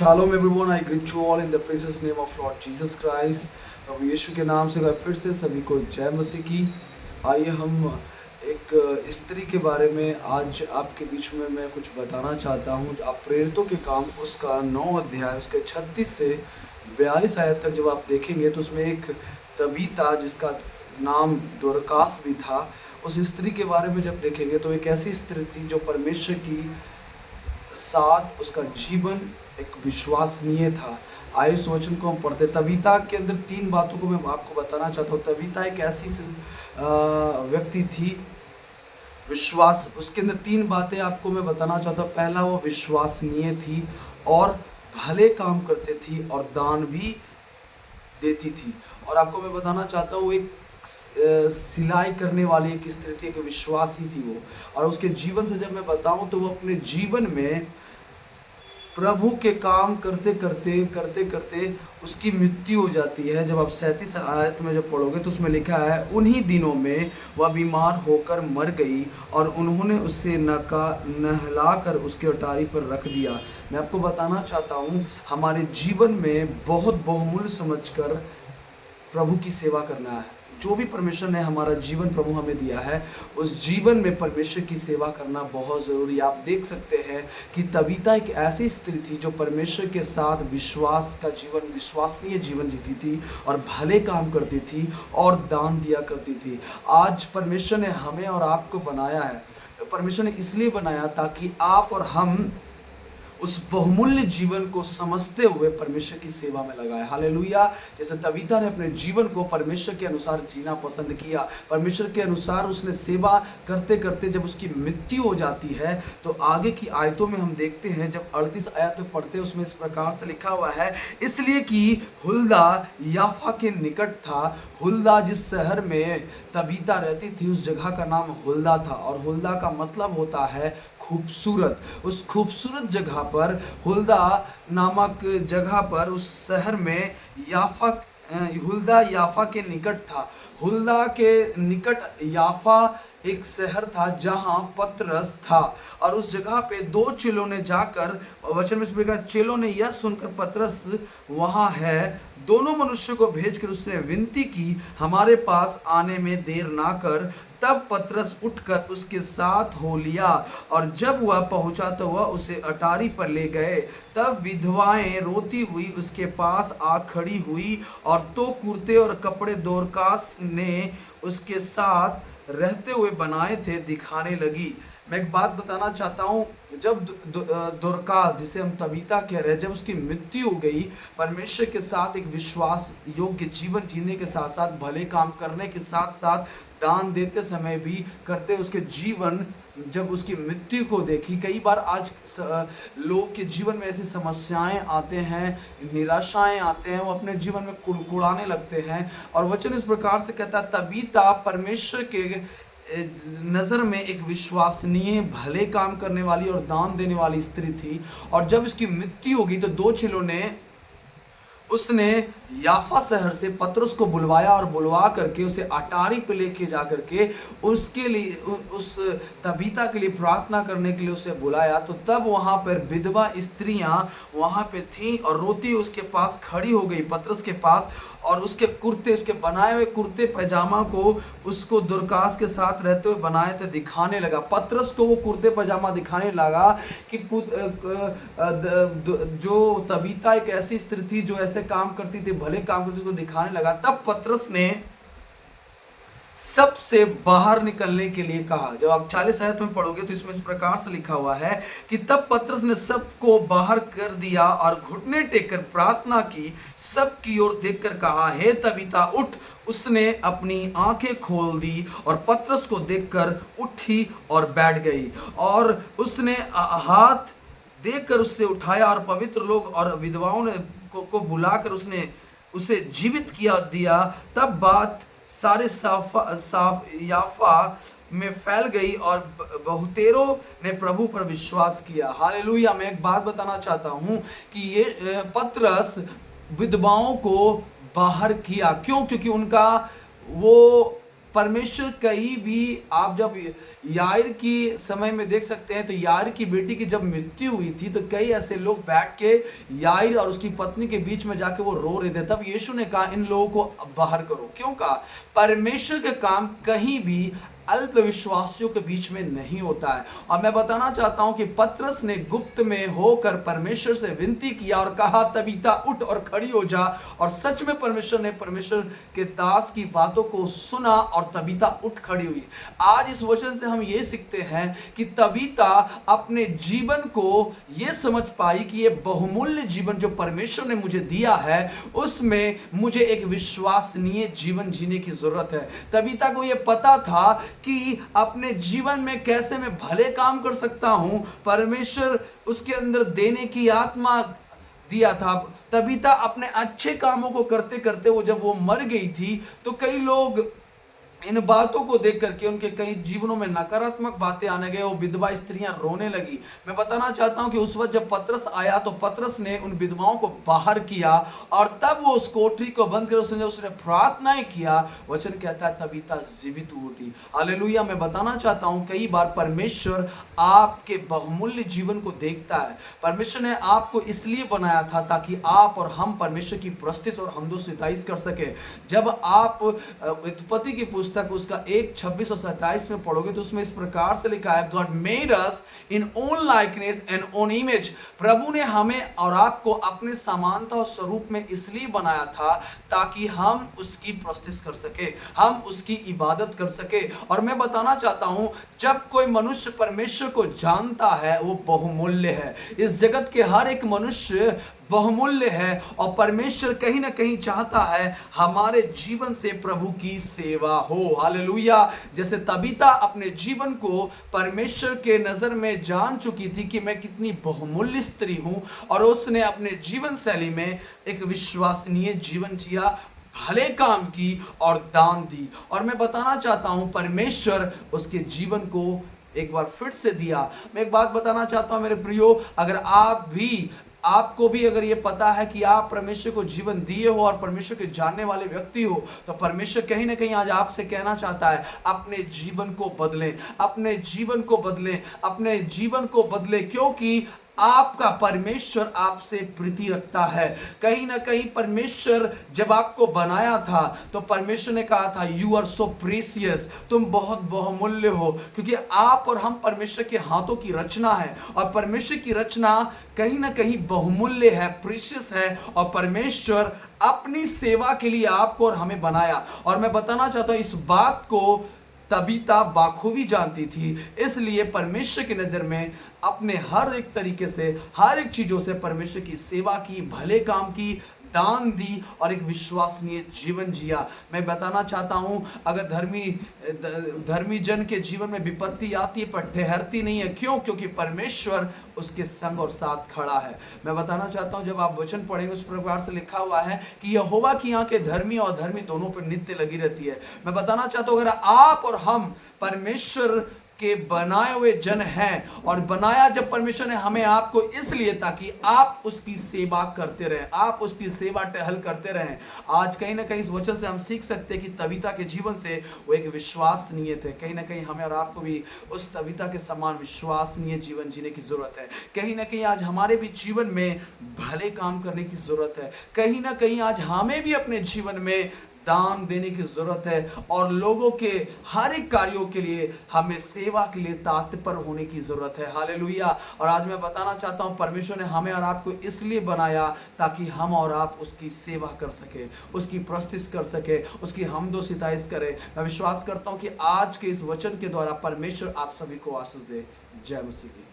Shalom everyone, I greet you all in the precious name of Lord Jesus Christ। प्रभु यीशु के नाम से फिर से सभी को जय मसीह की। आइए हम एक स्त्री के बारे में आज आपके बीच में मैं कुछ बताना चाहता हूँ। आप प्रेरितों के काम उसका 9 अध्याय उसके 36 से 42 आयत तक जब आप देखेंगे तो उसमें एक तबीता जिसका नाम दोरकास भी था, उस स्त्री के बारे में जब देखेंगे तो एक ऐसी स्त्री थी जो परमेश्वर की साथ उसका जीवन एक विश्वसनीय था। आइए इस वचन को हम पढ़ते। तबीता के अंदर 3 बातों को मैं आपको बताना चाहता हूँ। तबीता एक ऐसी व्यक्ति थी, विश्वास, उसके अंदर 3 बातें आपको मैं बताना चाहता हूँ। पहला, वो विश्वसनीय थी और भले काम करते थी और दान भी देती थी। और आपको मैं बताना चाहता हूँ, एक सिलाई करने वाली एक स्त्री थी, एक विश्वासी थी वो। और उसके जीवन से जब मैं बताऊं तो वो अपने जीवन में प्रभु के काम करते करते उसकी मृत्यु हो जाती है। जब आप 37 आयत में जब पढ़ोगे तो उसमें लिखा है, उन्हीं दिनों में वह बीमार होकर मर गई और उन्होंने उससे नहलाकर उसके अटारी पर रख दिया। मैं आपको बताना चाहता हूँ, हमारे जीवन में बहुत बहुमूल्य समझकर प्रभु की सेवा करना है। जो भी परमेश्वर ने हमारा जीवन प्रभु हमें दिया है, उस जीवन में परमेश्वर की सेवा करना बहुत ज़रूरी है। आप देख सकते हैं कि तबीता एक ऐसी स्त्री थी जो परमेश्वर के साथ विश्वास का जीवन, विश्वसनीय जीवन जीती थी और भले काम करती थी और दान दिया करती थी। आज परमेश्वर ने हमें और आपको बनाया है। परमेश्वर ने इसलिए बनाया ताकि आप और हम उस बहुमूल्य जीवन को समझते हुए परमेश्वर की सेवा में लगाए। हालेलुया। जैसे तबीता ने अपने जीवन को परमेश्वर के अनुसार जीना पसंद किया, परमेश्वर के अनुसार उसने सेवा करते करते जब उसकी मृत्यु हो जाती है तो आगे की आयतों में हम देखते हैं, जब 38 आयत में पढ़ते हैं उसमें इस प्रकार से लिखा हुआ है, इसलिए कि हुल्दा याफा के निकट था। हुल्दा जिस शहर में तबीता रहती थी उस जगह का नाम हुल्दा था, और हुल्दा का मतलब होता है खूबसूरत। उस खूबसूरत जगह पर, हुल्दा नामक जगह पर, उस शहर में हुल्दा याफा के निकट था। हुल्दा के निकट याफा एक शहर था जहां पतरस था, और उस जगह पे 2 चेलों ने जाकर, वचन में लिखा, चेलों ने यह सुनकर पतरस वहां है, दोनों मनुष्यों को भेजकर उसने विनती की, हमारे पास आने में देर ना कर। तब पतरस उठकर उसके साथ हो लिया, और जब वह पहुंचा तो वह उसे अटारी पर ले गए। तब विधवाएं रोती हुई उसके पास आ खड़ी हुई, और तो कुर्ते और कपड़े दोरकास ने उसके साथ रहते हुए बनाए थे दिखाने लगी। मैं एक बात बताना चाहता हूँ, जब दोरकास, जिसे हम तबीता कह रहे हैं, जब उसकी मृत्यु हो गई, परमेश्वर के साथ एक विश्वास योग्य जीवन जीने के साथ साथ, भले काम करने के साथ साथ, दान देते समय भी करते, उसके जीवन जब उसकी मृत्यु को देखी। कई बार आज लोग के जीवन में ऐसी समस्याएं आते हैं, निराशाएं आते हैं, वो अपने जीवन में कुड़कुड़ाने लगते हैं, और वचन इस प्रकार से कहता है, तबीता परमेश्वर के नज़र में एक विश्वसनीय, भले काम करने वाली और दान देने वाली स्त्री थी। और जब इसकी मृत्यु होगी तो 2 चेलों ने उसने याफा शहर से पतरस को बुलवाया, और बुलवा करके उसे अटारी पे लेके जा करके उसके लिए, उस तबीता के लिए प्रार्थना करने के लिए उसे बुलाया। तो तब वहाँ पर विधवा स्त्रियाँ वहाँ पे थीं और रोती उसके पास खड़ी हो गई, पतरस के पास, और उसके कुर्ते, उसके बनाए हुए कुर्ते पैजामा को उसको दोरकास के साथ रहते हुए बनाए थे दिखाने लगा। पतरस को वो कुर्ते पैजामा दिखाने लगा कि जो तबीता एक ऐसी स्त्री थी जो ऐसे काम करती थी, भले काम करती थी, उसको दिखाने लगा। तब पतरस ने सबसे बाहर निकलने के लिए कहा। जब आप 40 आयत में पढ़ोगे तो इसमें इस प्रकार से लिखा हुआ है कि तब पतरस ने सबको बाहर कर दिया और घुटने टेककर प्रार्थना की, सब की ओर देखकर कहा, हे तबीता उठ। उसने अपनी आंखें खोल दी और पतरस को देखकर उठी और बैठ गई, और उसने हाथ देकर उससे उठाया, और पवित्र लोग और विधवाओं ने को बुलाकर उसने उसे जीवित किया दिया। तब बात सारे याफा में फैल गई और बहुतेरों ने प्रभु पर विश्वास किया। हालेलुया। मैं एक बात बताना चाहता हूं कि ये पतरस विधवाओं को बाहर किया। क्यों? क्योंकि उनका वो परमेश्वर कहीं भी, आप जब याir की समय में देख सकते हैं तो याir की बेटी की जब मृत्यु हुई थी तो कई ऐसे लोग बैठ के याir और उसकी पत्नी के बीच में जाके वो रो रहे थे। तब यीशु ने कहा इन लोगों को बाहर करो। क्यों कहा? परमेश्वर का काम कहीं भी अल्प विश्वासियों के बीच में नहीं होता है। और मैं बताना चाहता हूं कि पतरस ने गुप्त में होकर परमेश्वर से विनती किया और कहा तबीता उठ और खड़ी हो जा, और सच में परमेश्वर ने परमेश्वर के दास की बातों को सुना और तबीता उठ खड़ी हुई। आज इस वचन से हम ये सीखते हैं कि तबीता अपने जीवन को ये समझ पाई कि ये बहुमूल्य जीवन जो परमेश्वर ने मुझे दिया है उसमें मुझे एक विश्वसनीय जीवन जीने की जरूरत है। तबीता को ये पता था कि अपने जीवन में कैसे मैं भले काम कर सकता हूं। परमेश्वर उसके अंदर देने की आत्मा दिया था। तबीता अपने अच्छे कामों को करते करते वो जब वो मर गई थी तो कई लोग इन बातों को देख करके उनके कई जीवनों में नकारात्मक बातें आने गए। वो विधवा स्त्रियां रोने लगी। मैं बताना चाहता हूं कि उस वक्त जब पतरस आया तो पतरस ने उन विधवाओं को बाहर किया और तब वो उस कोठरी को बंद कर उसने प्रार्थनाएं किया। वचन कहता है तबीता जीवित उठी। हालेलुया। मैं बताना चाहता हूं कई बार परमेश्वर आपके बहुमूल्य जीवन को देखता है। परमेश्वर ने आपको इसलिए बनाया था ताकि आप और हम परमेश्वर की प्रस्तुति और हमदो सिताइश कर सके। जब आप उत्पत्ति की पुस्तक उसका 1:26 और 27 में पढ़ोगे तो उसमें इस प्रकार से लिखा है, God made us in own likeness and own image. प्रभु ने हमें और आपको अपने समानता और स्वरूप में इसलिए बनाया था ताकि हम उसकी प्रस्तुति कर सके, हम उसकी इबादत कर सके। और मैं बताना चाहता हूं जब कोई मनुष्य परमेश्वर को जानता है वो बहुमूल्य है। इस जगत के हर एक मनुष्य बहुमूल्य है और परमेश्वर कहीं ना कहीं चाहता है हमारे जीवन से प्रभु की सेवा हो। हालेलुया। जैसे तबीता अपने जीवन को परमेश्वर के नजर में जान चुकी थी कि मैं कितनी बहुमूल्य स्त्री हूं और उसने अपने जीवन शैली में एक विश्वसनीय जीवन जिया, भले काम की और दान दी। और मैं बताना चाहता हूं परमेश्वर उसके जीवन को एक बार फिर से दिया। मैं एक बात बताना चाहता हूं मेरे प्रियो, अगर आपको भी अगर ये पता है कि आप परमेश्वर को जीवन दिए हो और परमेश्वर के जानने वाले व्यक्ति हो तो परमेश्वर कहीं ना कहीं आज आपसे कहना चाहता है अपने जीवन को बदलें, अपने जीवन को बदलें, अपने जीवन को बदलें, क्योंकि आपका परमेश्वर आपसे प्रीति रखता है। कहीं ना कहीं परमेश्वर जब आपको बनाया था तो परमेश्वर ने कहा था यू आर सो प्रीसियस, तुम बहुत बहुमूल्य हो, क्योंकि आप और हम परमेश्वर के हाथों की रचना है और परमेश्वर की रचना कहीं ना कहीं बहुमूल्य है, प्रीशियस है। और परमेश्वर अपनी सेवा के लिए आपको और हमें बनाया। और मैं बताना चाहता हूं इस बात को तबीता बाखूबी जानती थी, इसलिए परमेश्वर की नजर में अपने हर एक तरीके से, हर एक चीजों से परमेश्वर की सेवा की, भले काम की, दान दी और एक विश्वसनीय जीवन जिया। मैं बताना चाहता हूं अगर धर्मी जन के जीवन में विपत्ति आती है पर ठहरती नहीं है। क्यों? क्योंकि परमेश्वर उसके संग और साथ खड़ा है। मैं बताना चाहता हूं जब आप वचन पढ़ेंगे उस प्रकार से लिखा हुआ है कि यहोवा की आंखें धर्मी और धर्मी दोनों पर नित्य लगी रहती है। मैं बताना चाहता हूं अगर आप और हम परमेश्वर के बनाए हुए जन हैं और बनाया जब परमेश्वर ने हमें आपको इसलिए ताकि आप उसकी सेवा करते रहें, आप उसकी सेवा टहल करते रहें। आज कहीं ना कहीं इस वचन से हम सीख सकते हैं कि तबीता के जीवन से वो एक विश्वसनीय थे। कहीं ना कहीं हमें और आपको भी उस तबीता के समान विश्वसनीय जीवन जीने की जरूरत है। कहीं ना कहीं आज हमारे भी जीवन में भले काम करने की जरूरत है। कहीं ना कहीं आज हमें भी अपने जीवन में दान देने की जरूरत है और लोगों के हर एक कार्यों के लिए हमें सेवा के लिए तत्पर होने की जरूरत है। हालेलुया। और आज मैं बताना चाहता हूं परमेश्वर ने हमें और आपको इसलिए बनाया ताकि हम और आप उसकी सेवा कर सके, उसकी प्रस्तुति कर सके, उसकी हमदो सिताइश करें। मैं विश्वास करता हूं कि आज के इस वचन के द्वारा परमेश्वर आप सभी को आशीष दे। जय मसीह की।